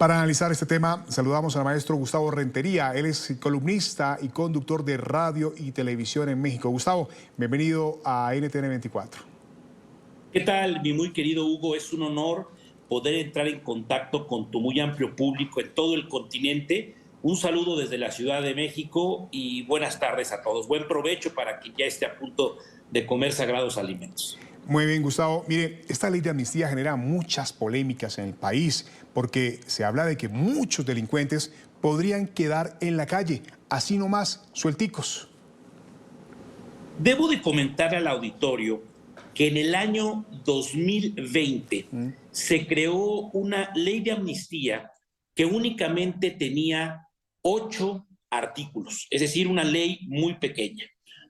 Para analizar este tema, saludamos al maestro Gustavo Rentería. Él es columnista y conductor de radio y televisión en México. Gustavo, bienvenido a NTN 24. ¿Qué tal, mi muy querido Hugo? Es un honor poder entrar en contacto con tu muy amplio público en todo el continente. Un saludo desde la Ciudad de México y buenas tardes a todos. Buen provecho para quien ya esté a punto de comer sagrados alimentos. Muy bien, Gustavo. Mire, esta ley de amnistía genera muchas polémicas en el país porque se habla de que muchos delincuentes podrían quedar en la calle, así nomás, suelticos. Debo de comentar al auditorio que en el año 2020 se creó una ley de amnistía que únicamente tenía 8 artículos, es decir, una ley muy pequeña,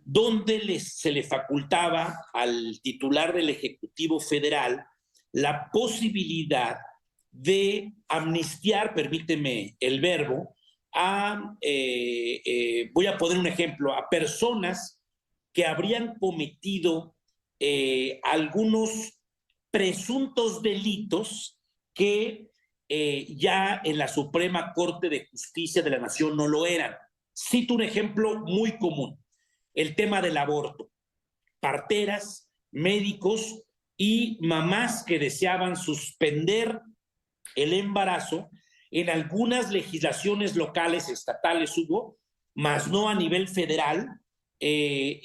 donde se le facultaba al titular del Ejecutivo Federal la posibilidad de amnistiar, permíteme el verbo, voy a poner un ejemplo, a personas que habrían cometido algunos presuntos delitos que ya en la Suprema Corte de Justicia de la Nación no lo eran. Cito un ejemplo muy común, el tema del aborto. Parteras, médicos y mamás que deseaban suspender el embarazo en algunas legislaciones locales, estatales, hubo, más no a nivel federal, iban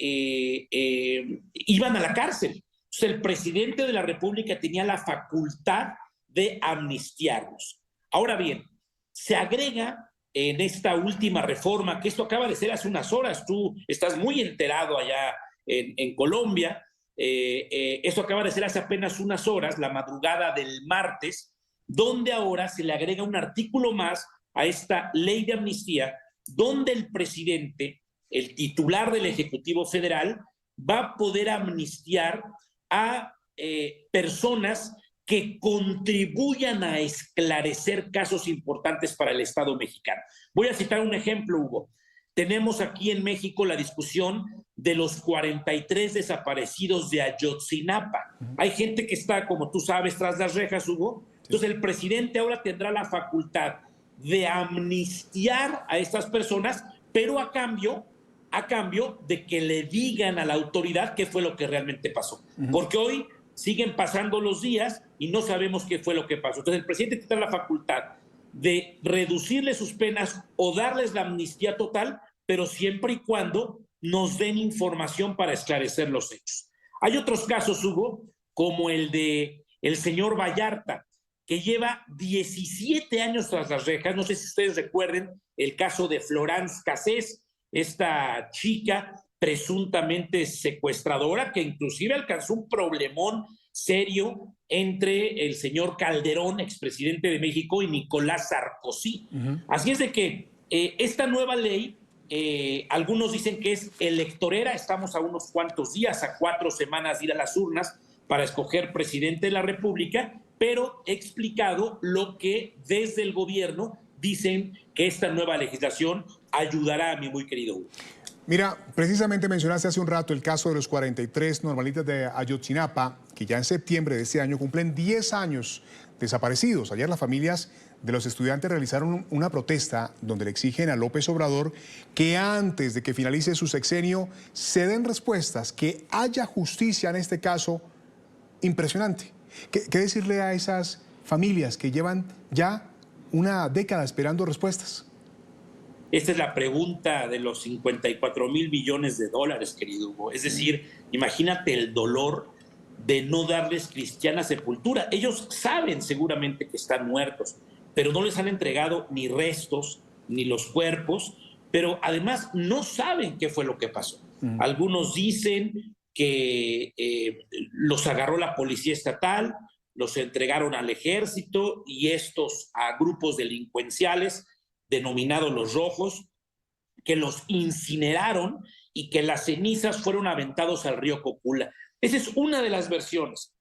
a la cárcel. Entonces, el presidente de la República tenía la facultad de amnistiarlos. Ahora bien, se agrega en esta última reforma, que esto acaba de ser hace unas horas, tú estás muy enterado allá en Colombia, esto acaba de ser hace apenas unas horas, la madrugada del martes, donde ahora se le agrega un artículo más a esta ley de amnistía, donde el presidente, el titular del Ejecutivo Federal, va a poder amnistiar a personas que contribuyan a esclarecer casos importantes para el Estado mexicano. Voy a citar un ejemplo, Hugo. Tenemos aquí en México la discusión de los 43 desaparecidos de Ayotzinapa. Hay gente que está, como tú sabes, tras las rejas, Hugo. Entonces el presidente ahora tendrá la facultad de amnistiar a estas personas, pero a cambio de que le digan a la autoridad qué fue lo que realmente pasó. Porque hoy siguen pasando los días y no sabemos qué fue lo que pasó. Entonces el presidente tendrá la facultad de reducirles sus penas o darles la amnistía total, pero siempre y cuando nos den información para esclarecer los hechos. Hay otros casos, Hugo, como el de el señor Vallarta, que lleva 17 años tras las rejas. No sé si ustedes recuerden el caso de Florence Cassés, esta chica presuntamente secuestradora que inclusive alcanzó un problemón serio entre el señor Calderón, expresidente de México, y Nicolás Sarkozy. Así es de que esta nueva ley, algunos dicen que es electorera. Estamos a unos cuantos días, a 4 semanas de ir a las urnas para escoger presidente de la República, pero he explicado lo que desde el gobierno dicen que esta nueva legislación ayudará a mi muy querido Hugo. Mira, precisamente mencionaste hace un rato el caso de los 43 normalistas de Ayotzinapa, que ya en septiembre de este año cumplen 10 años desaparecidos. Ayer las familias de los estudiantes realizaron una protesta donde le exigen a López Obrador que antes de que finalice su sexenio se den respuestas, que haya justicia en este caso impresionante. ¿Qué decirle a esas familias que llevan ya una década esperando respuestas? Esta es la pregunta de los 54,000 millones de dólares, querido Hugo. Es decir, imagínate el dolor de no darles cristiana sepultura. Ellos saben seguramente que están muertos, pero no les han entregado ni restos, ni los cuerpos, pero además no saben qué fue lo que pasó. Algunos dicen que los agarró la policía estatal, los entregaron al ejército y estos a grupos delincuenciales denominados los rojos, que los incineraron y que las cenizas fueron aventados al río Cocula. Esa es una de las versiones.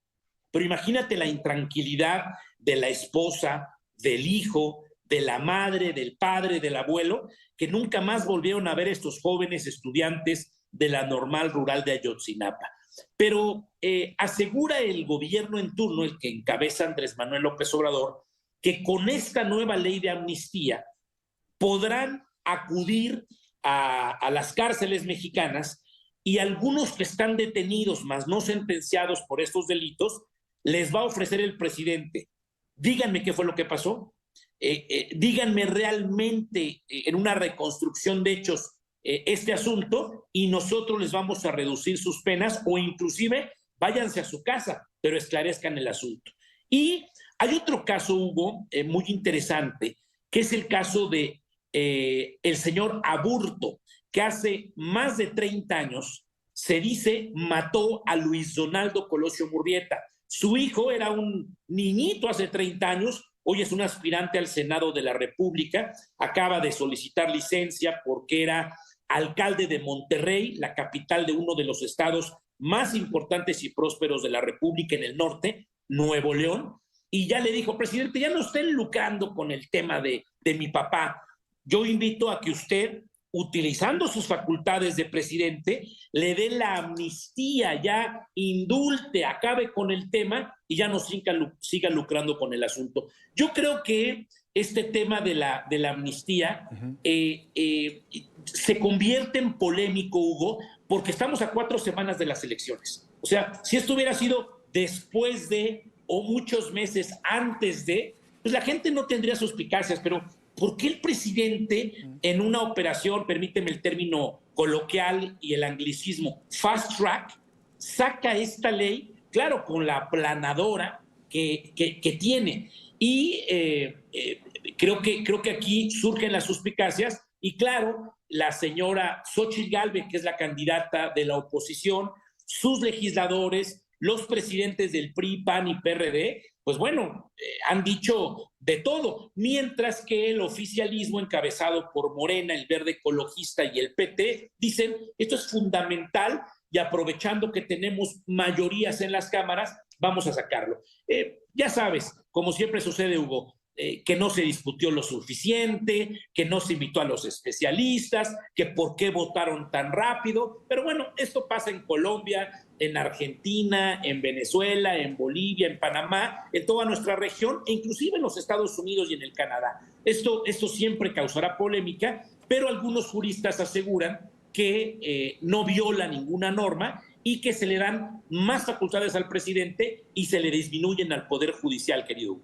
Pero imagínate la intranquilidad de la esposa, del hijo, de la madre, del padre, del abuelo, que nunca más volvieron a ver estos jóvenes estudiantes de la Normal Rural de Ayotzinapa. Pero asegura el gobierno en turno, el que encabeza Andrés Manuel López Obrador, que con esta nueva ley de amnistía podrán acudir a las cárceles mexicanas y algunos que están detenidos, más no sentenciados por estos delitos, les va a ofrecer el presidente: díganme qué fue lo que pasó, díganme realmente en una reconstrucción de hechos este asunto y nosotros les vamos a reducir sus penas o inclusive váyanse a su casa, pero esclarezcan el asunto. Y hay otro caso, Hugo, muy interesante, que es el caso de el señor Aburto, que hace más de 30 años, se dice, mató a Luis Donaldo Colosio Murrieta. Su hijo era un niñito hace 30 años, hoy es un aspirante al Senado de la República, acaba de solicitar licencia porque era alcalde de Monterrey, la capital de uno de los estados más importantes y prósperos de la República en el norte, Nuevo León, y ya le dijo: presidente, ya no estén lucrando con el tema de mi papá. Yo invito a que usted, utilizando sus facultades de presidente, le dé la amnistía, ya indulte, acabe con el tema y ya no siga lucrando con el asunto. Yo creo que este tema de la amnistía se convierte en polémico, Hugo, porque estamos a 4 semanas de las elecciones. O sea, si esto hubiera sido después de o muchos meses antes de, pues la gente no tendría suspicacias, pero ¿por qué el presidente en una operación, permíteme el término coloquial y el anglicismo, fast track, saca esta ley, claro, con la aplanadora que tiene? Y creo que aquí surgen las suspicacias y claro, la señora Xóchitl Gálvez, que es la candidata de la oposición, sus legisladores, los presidentes del PRI, PAN y PRD, pues bueno, han dicho de todo, mientras que el oficialismo encabezado por Morena, el Verde Ecologista y el PT dicen: esto es fundamental y aprovechando que tenemos mayorías en las cámaras, vamos a sacarlo. Ya sabes, como siempre sucede, Hugo, que no se discutió lo suficiente, que no se invitó a los especialistas, que por qué votaron tan rápido. Pero bueno, esto pasa en Colombia, en Argentina, en Venezuela, en Bolivia, en Panamá, en toda nuestra región e inclusive en los Estados Unidos y en el Canadá. Esto siempre causará polémica, pero algunos juristas aseguran que no viola ninguna norma y que se le dan más facultades al presidente y se le disminuyen al Poder Judicial, querido.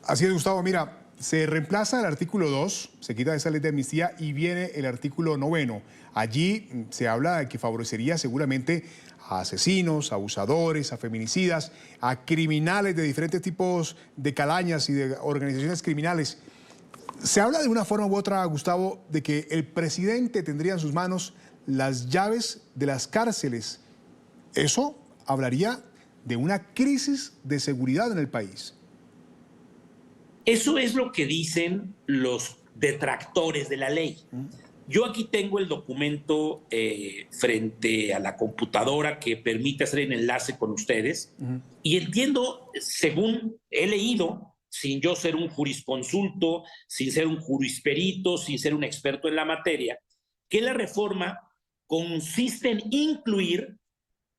Así es, Gustavo. Mira, se reemplaza el artículo 2, se quita esa ley de amnistía y viene el artículo 9. Allí se habla de que favorecería seguramente a asesinos, a abusadores, a feminicidas, a criminales de diferentes tipos de calañas y de organizaciones criminales. Se habla de una forma u otra, Gustavo, de que el presidente tendría en sus manos las llaves de las cárceles. Eso hablaría de una crisis de seguridad en el país. Eso es lo que dicen los detractores de la ley. Yo aquí tengo el documento frente a la computadora que permite hacer el enlace con ustedes y entiendo, según he leído, sin yo ser un jurisconsulto, sin ser un jurisperito, sin ser un experto en la materia, que la reforma consiste en incluir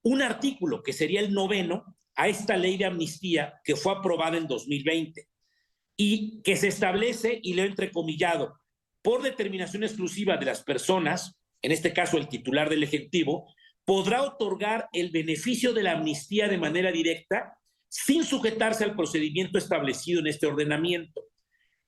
un artículo, que sería el 9, a esta ley de amnistía que fue aprobada en 2020 y que se establece, y leo entrecomillado, por determinación exclusiva de las personas, en este caso el titular del Ejecutivo, podrá otorgar el beneficio de la amnistía de manera directa sin sujetarse al procedimiento establecido en este ordenamiento.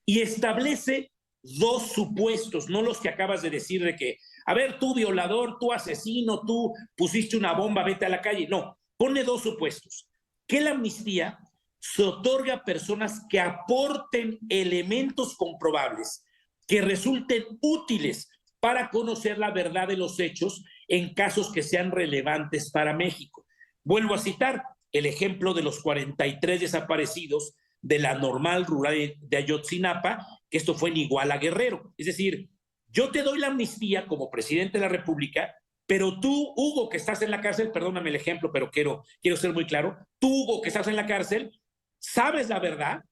Y establece 2 supuestos, no los que acabas de decir de que, a ver, tú violador, tú asesino, tú pusiste una bomba, vete a la calle. No, pone 2 supuestos. Que la amnistía se otorga a personas que aporten elementos comprobables, que resulten útiles para conocer la verdad de los hechos en casos que sean relevantes para México. Vuelvo a citar el ejemplo de los 43 desaparecidos de la normal rural de Ayotzinapa, que esto fue en Iguala, Guerrero. Es decir, yo te doy la amnistía como presidente de la República, pero tú, Hugo, que estás en la cárcel, perdóname el ejemplo, pero quiero ser muy claro, tú, Hugo, que estás en la cárcel, sabes la verdad,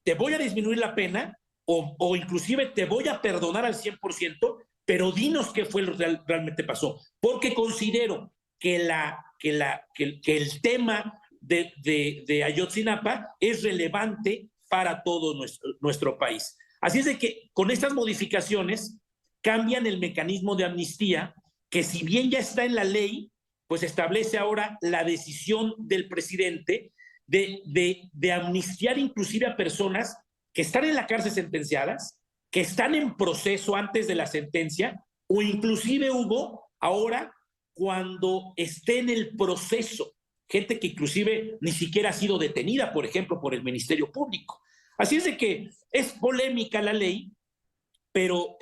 te voy a disminuir la pena o inclusive te voy a perdonar al 100%, pero dinos qué fue lo que realmente pasó, porque considero que el tema de Ayotzinapa es relevante para todo nuestro país. Así es de que con estas modificaciones cambian el mecanismo de amnistía, que si bien ya está en la ley, pues establece ahora la decisión del presidente de amnistiar inclusive a personas que están en la cárcel sentenciadas, que están en proceso antes de la sentencia, o inclusive, Hugo, ahora cuando esté en el proceso, gente que inclusive ni siquiera ha sido detenida, por ejemplo, por el Ministerio Público. Así es de que es polémica la ley, pero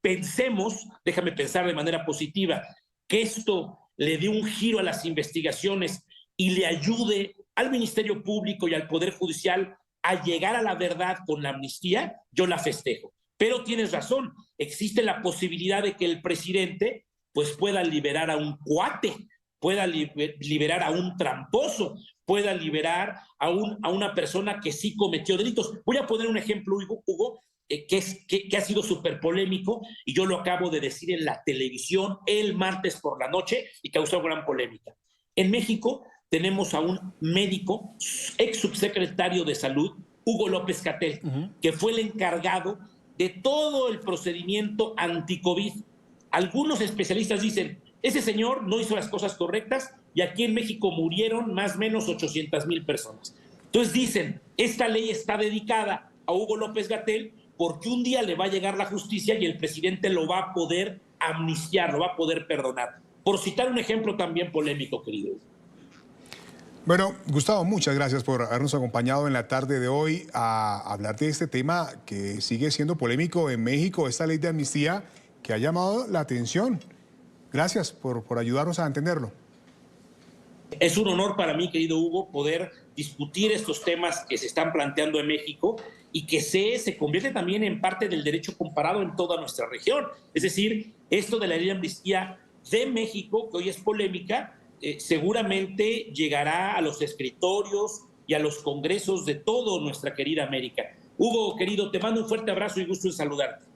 pensemos, déjame pensar de manera positiva, que esto le dé un giro a las investigaciones y le ayude al Ministerio Público y al Poder Judicial a llegar a la verdad con la amnistía, yo la festejo. Pero tienes razón, existe la posibilidad de que el presidente pues pueda liberar a un cuate, pueda liberar a un tramposo, pueda liberar a una persona que sí cometió delitos. Voy a poner un ejemplo, Hugo, que ha sido súper polémico, y yo lo acabo de decir en la televisión el martes por la noche y causó gran polémica. En México tenemos a un médico, ex subsecretario de Salud, Hugo López-Gatell, que fue el encargado de todo el procedimiento anti-COVID. Algunos especialistas dicen, ese señor no hizo las cosas correctas y aquí en México murieron más o menos 800,000 personas. Entonces dicen, esta ley está dedicada a Hugo López-Gatell porque un día le va a llegar la justicia y el presidente lo va a poder amnistiar, lo va a poder perdonar. Por citar un ejemplo también polémico, querido. Bueno, Gustavo, muchas gracias por habernos acompañado en la tarde de hoy a hablar de este tema que sigue siendo polémico en México, esta ley de amnistía que ha llamado la atención. Gracias por ayudarnos a entenderlo. Es un honor para mí, querido Hugo, poder discutir estos temas que se están planteando en México y que se convierte también en parte del derecho comparado en toda nuestra región. Es decir, esto de la ley de amnistía de México, que hoy es polémica, seguramente llegará a los escritorios y a los congresos de toda nuestra querida América. Hugo, querido, te mando un fuerte abrazo y gusto en saludarte.